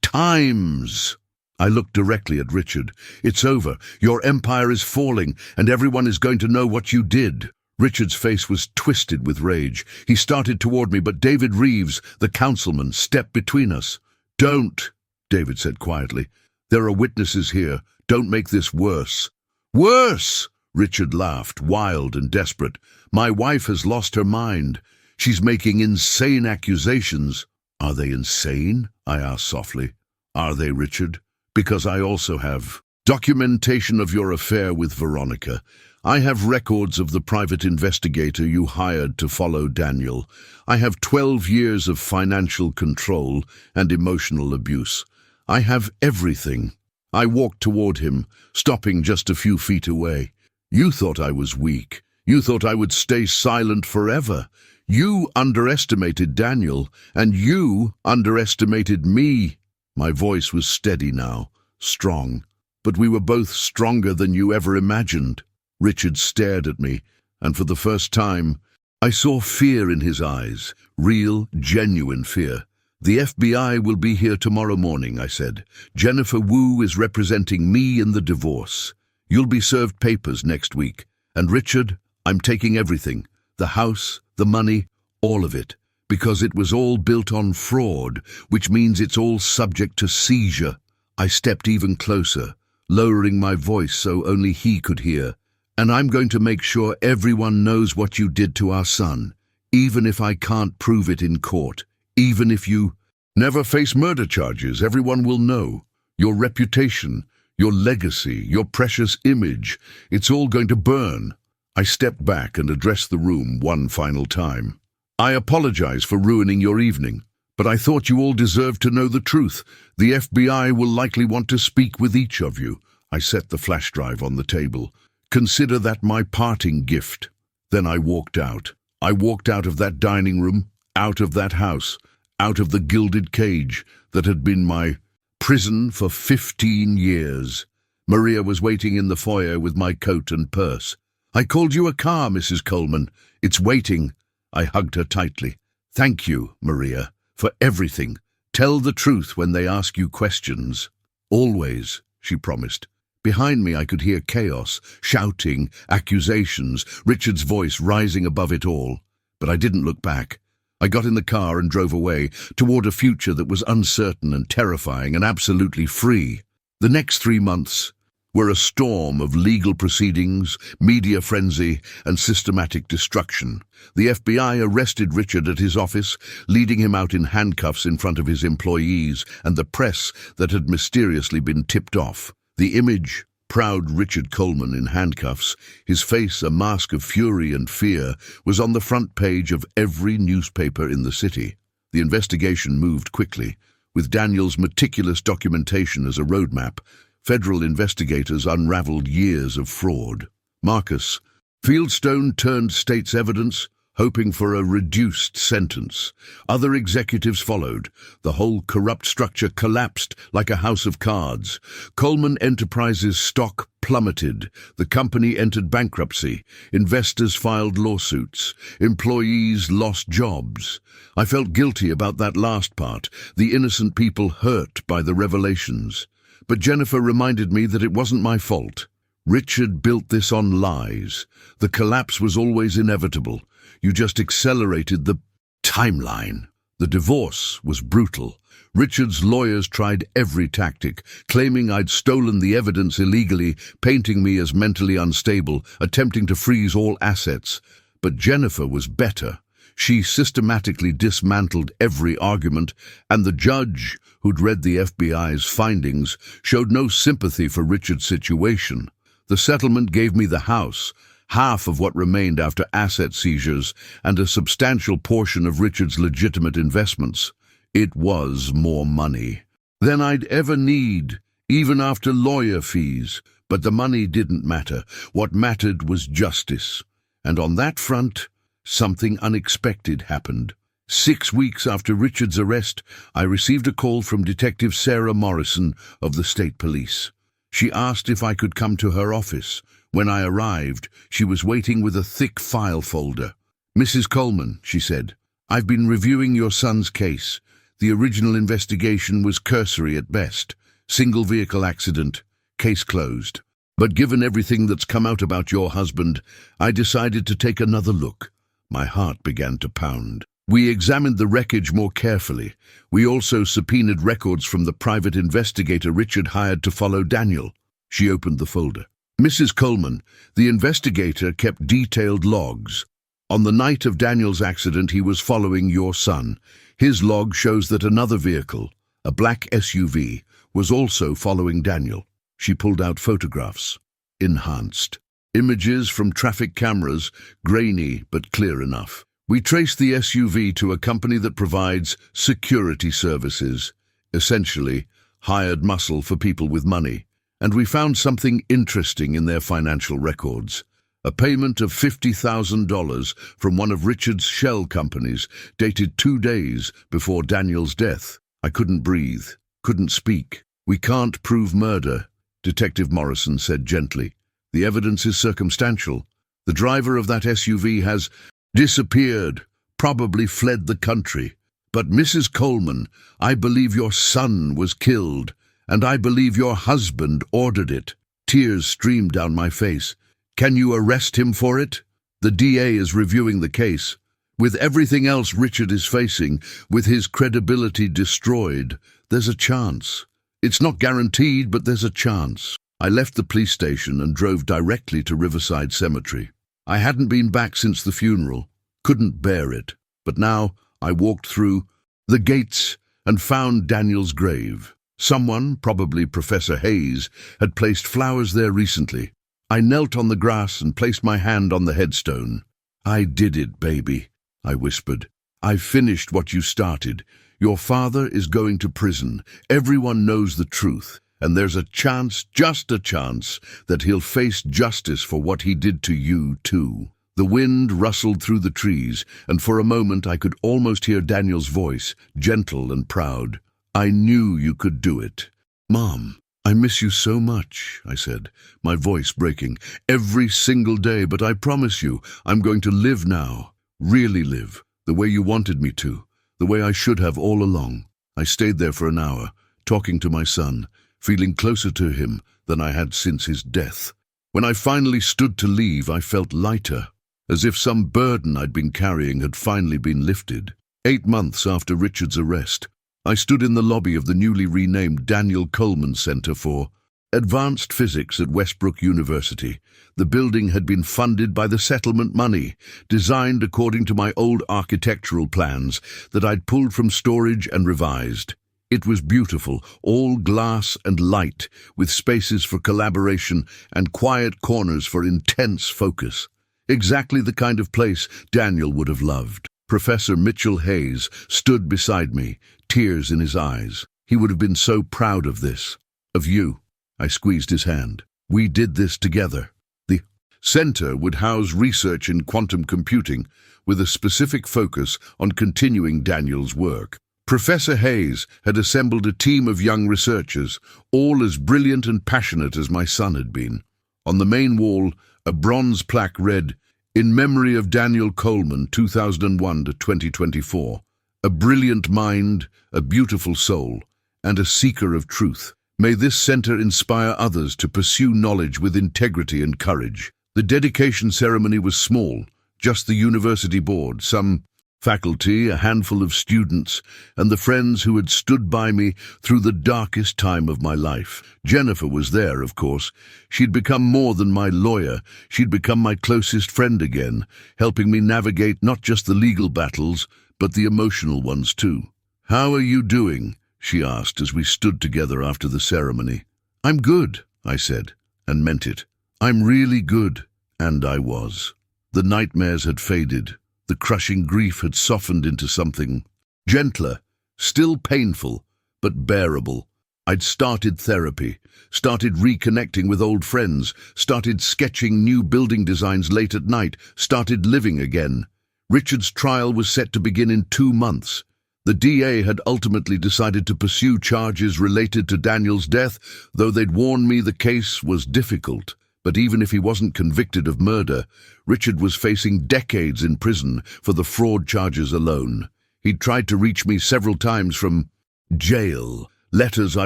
S1: Times. I looked directly at Richard. It's over. Your empire is falling, and everyone is going to know what you did. Richard's face was twisted with rage. He started toward me, but David Reeves, the councilman, stepped between us. Don't, David said quietly. There are witnesses here. Don't make this worse. Worse! Richard laughed, wild and desperate. My wife has lost her mind. She's making insane accusations. Are they insane? I asked softly. Are they, Richard? Because I also have documentation of your affair with Veronica. I have records of the private investigator you hired to follow Daniel. I have 12 years of financial control and emotional abuse. I have everything. I walked toward him, stopping just a few feet away. You thought I was weak. You thought I would stay silent forever. You underestimated Daniel, and you underestimated me. My voice was steady now, strong, but we were both stronger than you ever imagined. Richard stared at me, and for the first time, I saw fear in his eyes, real, genuine fear. The FBI will be here tomorrow morning, I said. Jennifer Wu is representing me in the divorce. You'll be served papers next week. And Richard, I'm taking everything, the house, the money, all of it. Because it was all built on fraud, which means it's all subject to seizure. I stepped even closer, lowering my voice so only he could hear. And I'm going to make sure everyone knows what you did to our son, even if I can't prove it in court, even if you never face murder charges. Everyone will know. Your reputation, your legacy, your precious image, it's all going to burn. I stepped back and addressed the room one final time. I apologize for ruining your evening, but I thought you all deserved to know the truth. The FBI will likely want to speak with each of you. I set the flash drive on the table. Consider that my parting gift. Then I walked out. I walked out of that dining room, out of that house, out of the gilded cage that had been my prison for 15 years. Maria was waiting in the foyer with my coat and purse. I called you a car, Mrs. Coleman. It's waiting. I hugged her tightly. Thank you, Maria, for everything. Tell the truth when they ask you questions. Always, she promised. Behind me I could hear chaos, shouting, accusations, Richard's voice rising above it all. But I didn't look back. I got in the car and drove away, toward a future that was uncertain and terrifying and absolutely free. The next 3 months were a storm of legal proceedings, media frenzy, and systematic destruction. The FBI arrested Richard at his office, leading him out in handcuffs in front of his employees and the press that had mysteriously been tipped off. The image, proud Richard Coleman in handcuffs, his face a mask of fury and fear, was on the front page of every newspaper in the city. The investigation moved quickly. With Daniel's meticulous documentation as a roadmap, federal investigators unraveled years of fraud. Marcus Fieldstone turned state's evidence, hoping for a reduced sentence. Other executives followed. The whole corrupt structure collapsed like a house of cards. Coleman Enterprises' stock plummeted. The company entered bankruptcy. Investors filed lawsuits. Employees lost jobs. I felt guilty about that last part, the innocent people hurt by the revelations. But Jennifer reminded me that it wasn't my fault. Richard built this on lies. The collapse was always inevitable. You just accelerated the timeline. The divorce was brutal. Richard's lawyers tried every tactic, claiming I'd stolen the evidence illegally, painting me as mentally unstable, attempting to freeze all assets. But Jennifer was better. She systematically dismantled every argument, and the judge, who'd read the FBI's findings, showed no sympathy for Richard's situation. The settlement gave me the house, half of what remained after asset seizures, and a substantial portion of Richard's legitimate investments. It was more money than I'd ever need, even after lawyer fees. But the money didn't matter. What mattered was justice. And on that front, something unexpected happened. 6 weeks after Richard's arrest, I received a call from Detective Sarah Morrison of the State Police. She asked if I could come to her office. When I arrived, she was waiting with a thick file folder. "Mrs. Coleman," she said, "I've been reviewing your son's case. The original investigation was cursory at best. Single vehicle accident, case closed. But given everything that's come out about your husband, I decided to take another look." My heart began to pound. We examined the wreckage more carefully. We also subpoenaed records from the private investigator Richard hired to follow Daniel. She opened the folder. "Mrs. Coleman, the investigator kept detailed logs. On the night of Daniel's accident, he was following your son. His log shows that another vehicle, a black SUV, was also following Daniel." She pulled out photographs. Enhanced. Images from traffic cameras, grainy but clear enough. We traced the SUV to a company that provides security services, essentially hired muscle for people with money. And we found something interesting in their financial records. A payment of $50,000 from one of Richard's shell companies, dated 2 days before Daniel's death. I couldn't breathe, couldn't speak. "We can't prove murder," Detective Morrison said gently. "The evidence is circumstantial. The driver of that SUV has disappeared, probably fled the country. But Mrs. Coleman, I believe your son was killed, and I believe your husband ordered it." Tears streamed down my face. "Can you arrest him for it? The DA is reviewing the case. With everything else Richard is facing, with his credibility destroyed, there's a chance. It's not guaranteed, but there's a chance." I left the police station and drove directly to Riverside Cemetery. I hadn't been back since the funeral, couldn't bear it. But now I walked through the gates and found Daniel's grave. Someone, probably Professor Hayes, had placed flowers there recently. I knelt on the grass and placed my hand on the headstone. "I did it, baby," I whispered. "I've finished what you started. Your father is going to prison. Everyone knows the truth. And there's a chance, just a chance, that he'll face justice for what he did to you, too." The wind rustled through the trees, and for a moment I could almost hear Daniel's voice, gentle and proud. "I knew you could do it." "Mom, I miss you so much," I said, my voice breaking. "Every single day, but I promise you, I'm going to live now. Really live, the way you wanted me to, the way I should have all along." I stayed there for an hour, talking to my son, feeling closer to him than I had since his death. When I finally stood to leave, I felt lighter, as if some burden I'd been carrying had finally been lifted. 8 months after Richard's arrest, I stood in the lobby of the newly renamed Daniel Coleman Center for Advanced Physics at Westbrook University. The building had been funded by the settlement money, designed according to my old architectural plans that I'd pulled from storage and revised. It was beautiful, all glass and light, with spaces for collaboration and quiet corners for intense focus. Exactly the kind of place Daniel would have loved. Professor Mitchell Hayes stood beside me, tears in his eyes. He would have been so proud of this. "Of you." I squeezed his hand. "We did this together." The center would house research in quantum computing, with a specific focus on continuing Daniel's work. Professor Hayes had assembled a team of young researchers, all as brilliant and passionate as my son had been. On the main wall, a bronze plaque read, "In memory of Daniel Coleman, 2001 to 2024. A brilliant mind, a beautiful soul, and a seeker of truth. May this center inspire others to pursue knowledge with integrity and courage." The dedication ceremony was small, just the university board, some faculty, a handful of students, and the friends who had stood by me through the darkest time of my life. Jennifer was there, of course. She'd become more than my lawyer. She'd become my closest friend again, helping me navigate not just the legal battles, but the emotional ones too. "How are you doing?" she asked as we stood together after the ceremony. "I'm good," I said, and meant it. I'm really good. And I was. The nightmares had faded. The crushing grief had softened into something gentler, still painful, but bearable. I'd started therapy, started reconnecting with old friends, started sketching new building designs late at night, started living again. Richard's trial was set to begin in 2 months. The DA had ultimately decided to pursue charges related to Daniel's death, though they'd warned me the case was difficult. But even if he wasn't convicted of murder, Richard was facing decades in prison for the fraud charges alone. He'd tried to reach me several times from jail. Letters I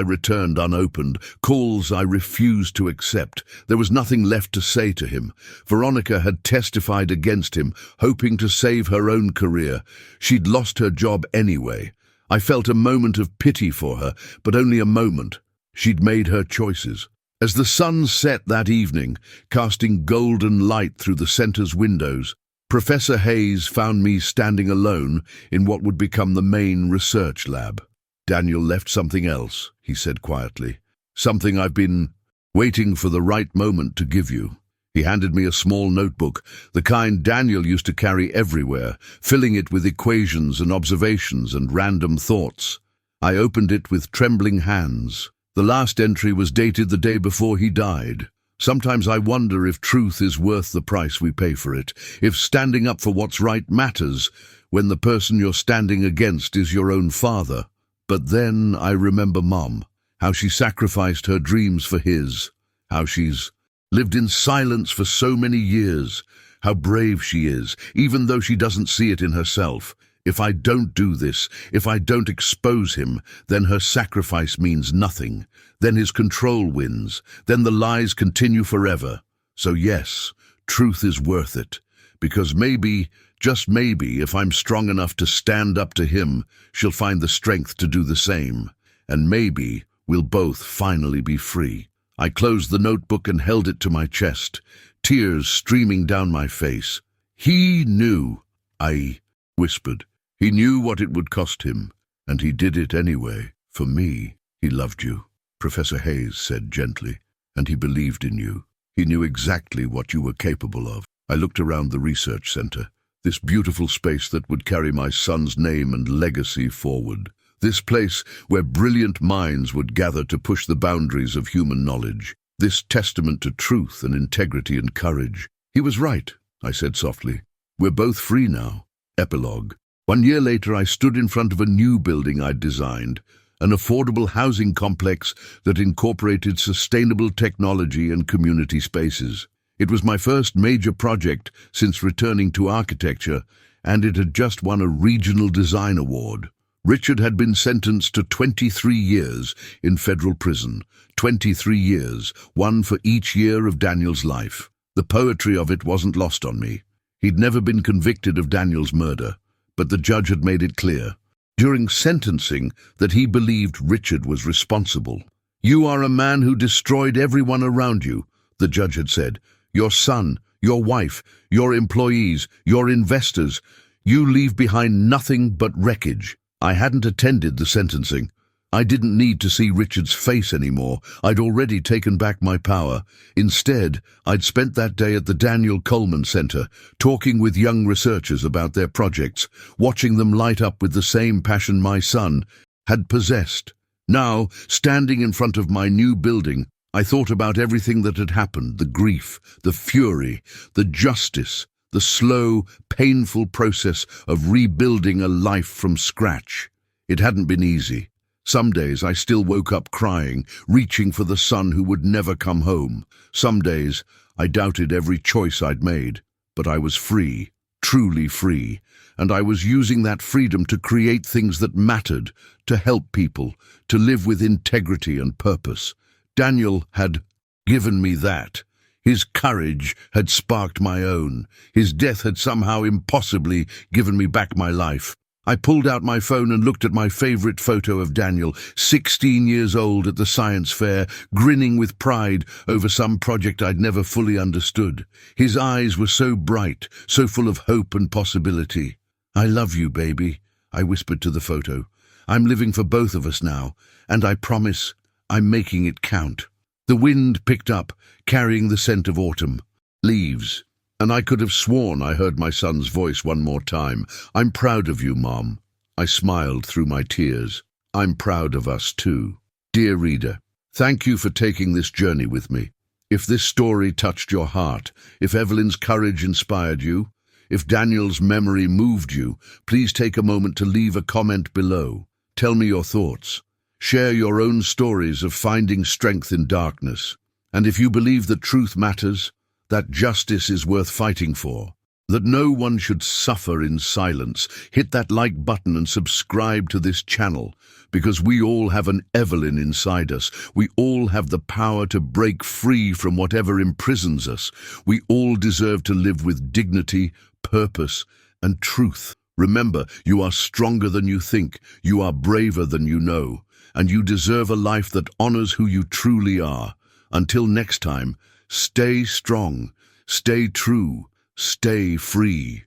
S1: returned unopened, calls I refused to accept. There was nothing left to say to him. Veronica had testified against him, hoping to save her own career. She'd lost her job anyway. I felt a moment of pity for her, but only a moment. She'd made her choices. As the sun set that evening, casting golden light through the center's windows, Professor Hayes found me standing alone in what would become the main research lab. "Daniel left something else," he said quietly. "Something I've been waiting for the right moment to give you." He handed me a small notebook, the kind Daniel used to carry everywhere, filling it with equations and observations and random thoughts. I opened it with trembling hands. The last entry was dated the day before he died. Sometimes I wonder if truth is worth the price we pay for it, if standing up for what's right matters when the person you're standing against is your own father. But then I remember Mom, how she sacrificed her dreams for his, how she's lived in silence for so many years, how brave she is, even though she doesn't see it in herself. If I don't do this, if I don't expose him, then her sacrifice means nothing. Then his control wins. Then the lies continue forever. So yes, truth is worth it. Because maybe, just maybe, if I'm strong enough to stand up to him, she'll find the strength to do the same. And maybe we'll both finally be free. I closed the notebook and held it to my chest, tears streaming down my face. He knew, I whispered. He knew what it would cost him, and he did it anyway. For me, he loved you, Professor Hayes said gently, and he believed in you. He knew exactly what you were capable of. I looked around the research center, this beautiful space that would carry my son's name and legacy forward. This place where brilliant minds would gather to push the boundaries of human knowledge. This testament to truth and integrity and courage. He was right, I said softly. We're both free now. Epilogue. 1 year later, I stood in front of a new building I'd designed, an affordable housing complex that incorporated sustainable technology and community spaces. It was my first major project since returning to architecture, and it had just won a regional design award. Richard had been sentenced to 23 years in federal prison, 23 years, one for each year of Daniel's life. The poetry of it wasn't lost on me. He'd never been convicted of Daniel's murder, but the judge had made it clear, during sentencing, that he believed Richard was responsible. "You are a man who destroyed everyone around you," the judge had said. "Your son, your wife, your employees, your investors. You leave behind nothing but wreckage." I hadn't attended the sentencing. I didn't need to see Richard's face anymore. I'd already taken back my power. Instead, I'd spent that day at the Evelyn Coleman Center, talking with young researchers about their projects, watching them light up with the same passion my son had possessed. Now, standing in front of my new building, I thought about everything that had happened, the grief, the fury, the justice, the slow, painful process of rebuilding a life from scratch. It hadn't been easy. Some days I still woke up crying, reaching for the son who would never come home. Some days I doubted every choice I'd made, but I was free, truly free, and I was using that freedom to create things that mattered, to help people, to live with integrity and purpose. Daniel had given me that. His courage had sparked my own. His death had somehow impossibly given me back my life. I pulled out my phone and looked at my favorite photo of Daniel, 16 years old at the science fair, grinning with pride over some project I'd never fully understood. His eyes were so bright, so full of hope and possibility. "I love you, baby," I whispered to the photo. "I'm living for both of us now, and I promise I'm making it count." The wind picked up, carrying the scent of autumn. Leaves. And I could have sworn I heard my son's voice one more time. "I'm proud of you, Mom." I smiled through my tears. I'm proud of us too. Dear reader, thank you for taking this journey with me. If this story touched your heart, if Evelyn's courage inspired you, if Daniel's memory moved you, please take a moment to leave a comment below. Tell me your thoughts. Share your own stories of finding strength in darkness. And if you believe that truth matters, that justice is worth fighting for, that no one should suffer in silence, hit that like button and subscribe to this channel, because we all have an Evelyn inside us. We all have the power to break free from whatever imprisons us. We all deserve to live with dignity, purpose, and truth. Remember, you are stronger than you think, you are braver than you know, and you deserve a life that honors who you truly are. Until next time, stay strong, stay true, stay free.